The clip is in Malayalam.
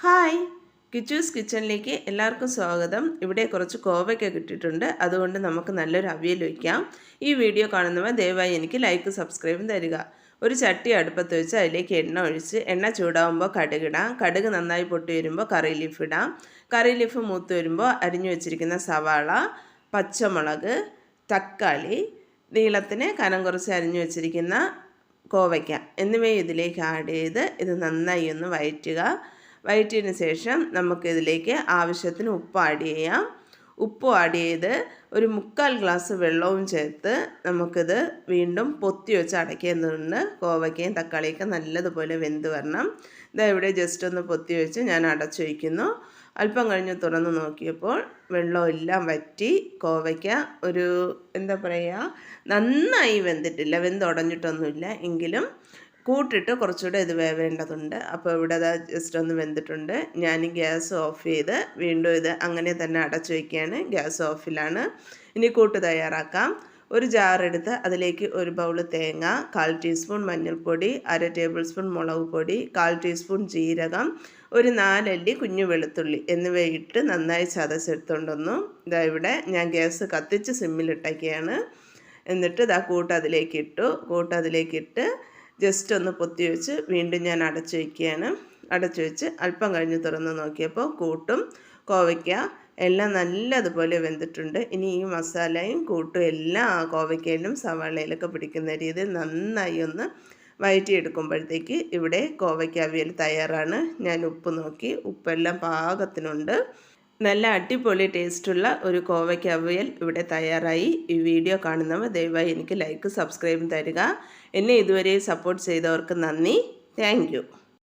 ഹായ്, കിച്ചൂസ് കിച്ചണിലേക്ക് എല്ലാവർക്കും സ്വാഗതം. ഇവിടെ കുറച്ച് കോവയ്ക്ക കിട്ടിയിട്ടുണ്ട്. അതുകൊണ്ട് നമുക്ക് നല്ലൊരു അവിയൽ വയ്ക്കാം. ഈ വീഡിയോ കാണുന്നവർ ദയവായി എനിക്ക് ലൈക്ക് സബ്സ്ക്രൈബും തരിക. ഒരു ചട്ടി അടുപ്പത്ത് വെച്ച് അതിലേക്ക് എണ്ണ ഒഴിച്ച് എണ്ണ ചൂടാകുമ്പോൾ കടുകിടാം. കടുക് നന്നായി പൊട്ടി വരുമ്പോൾ കറി ലീഫ് ഇടാം. കറി ലീഫ് മൂത്ത് വരുമ്പോൾ അരിഞ്ഞു വെച്ചിരിക്കുന്ന സവാള, പച്ചമുളക്, തക്കാളി, നീളത്തിന് കനം കുറച്ച് അരിഞ്ഞു വെച്ചിരിക്കുന്ന കോവയ്ക്ക എന്നിവയും ഇതിലേക്ക് ആഡ് ചെയ്ത് ഇത് നന്നായി ഒന്ന് വഴറ്റിയതിന് ശേഷം നമുക്കിതിലേക്ക് ആവശ്യത്തിന് ഉപ്പ് ആഡ് ചെയ്യാം. ഉപ്പ് ആഡ് ചെയ്ത് ഒരു 3/4 ഗ്ലാസ് വെള്ളവും ചേർത്ത് നമുക്കിത് വീണ്ടും പൊത്തി വെച്ച് അടയ്ക്കേണ്ടതുണ്ട്. കോവയ്ക്കയും തക്കാളിയൊക്കെ നല്ലതുപോലെ വെന്ത് വരണം. ഇതാ ഇവിടെ ജസ്റ്റ് ഒന്ന് പൊത്തി വെച്ച് ഞാൻ അടച്ചു വയ്ക്കുന്നു. അല്പം കഴിഞ്ഞ് തുറന്ന് നോക്കിയപ്പോൾ വെള്ളമെല്ലാം വറ്റി കോവയ്ക്ക ഒരു നന്നായി വെന്തിട്ടില്ല, വെന്തുടഞ്ഞിട്ടൊന്നുമില്ല. എങ്കിലും കൂട്ടിട്ട് കുറച്ചുകൂടെ ഇത് വേവേണ്ടതുണ്ട്. അപ്പോൾ ഇവിടെ ജസ്റ്റ് ഒന്ന് വെന്തിട്ടുണ്ട്. ഞാൻ ഗ്യാസ് ഓഫ് ചെയ്ത് വീണ്ടും ഇത് അങ്ങനെ തന്നെ അടച്ചു വയ്ക്കുകയാണ്. ഗ്യാസ് ഓഫിലാണ്. ഇനി കൂട്ട് തയ്യാറാക്കാം. ഒരു ജാറെടുത്ത് അതിലേക്ക് ഒരു ബൗള് തേങ്ങ, 1/4 ടീസ്പൂൺ മഞ്ഞൾപ്പൊടി, 1/2 ടേബിൾ സ്പൂൺ മുളക് പൊടി, 1/4 ടീസ്പൂൺ ജീരകം, ഒരു 4 അല്ലി കുഞ്ഞു വെളുത്തുള്ളി എന്നിവയിട്ട് നന്നായി ചതച്ചെടുത്തുകൊണ്ടൊന്നു ഇതാ ഇവിടെ ഞാൻ ഗ്യാസ് കത്തിച്ച് സിമ്മിലിട്ടൊക്കെയാണ്. എന്നിട്ട് ഇതാ കൂട്ട് അതിലേക്കിട്ട് ജസ്റ്റ് ഒന്ന് പൊത്തി വെച്ച് വീണ്ടും ഞാൻ അടച്ചു വയ്ക്കുകയാണ്. അടച്ചു വെച്ച് അല്പം കഴിഞ്ഞ് തുറന്ന് നോക്കിയപ്പോൾ കൂട്ടും കോവയ്ക്ക എല്ലാം നല്ലതുപോലെ വെന്തിട്ടുണ്ട്. ഇനി ഈ മസാലയും കൂട്ടും എല്ലാം ആ കോവയ്ക്കയിലും സവാളയിലൊക്കെ പിടിക്കുന്ന രീതിയിൽ നന്നായി ഒന്ന് വഴറ്റിയെടുക്കുമ്പോഴത്തേക്ക് ഇവിടെ കോവയ്ക്ക അവിയൽ തയ്യാറാണ്. ഞാൻ ഉപ്പ് നോക്കി, ഉപ്പെല്ലാം പാകത്തിനുണ്ട്. നല്ല അടിപൊളി ടേസ്റ്റുള്ള ഒരു കോവയ്ക്ക അവിയൽ ഇവിടെ തയ്യാറായി. ഈ വീഡിയോ കാണുന്നവർ ദയവായി എനിക്ക് ലൈക്ക് സബ്സ്ക്രൈബും തരിക. എന്നെ ഇതുവരെ സപ്പോർട്ട് ചെയ്തവർക്ക് നന്ദി. Thank you.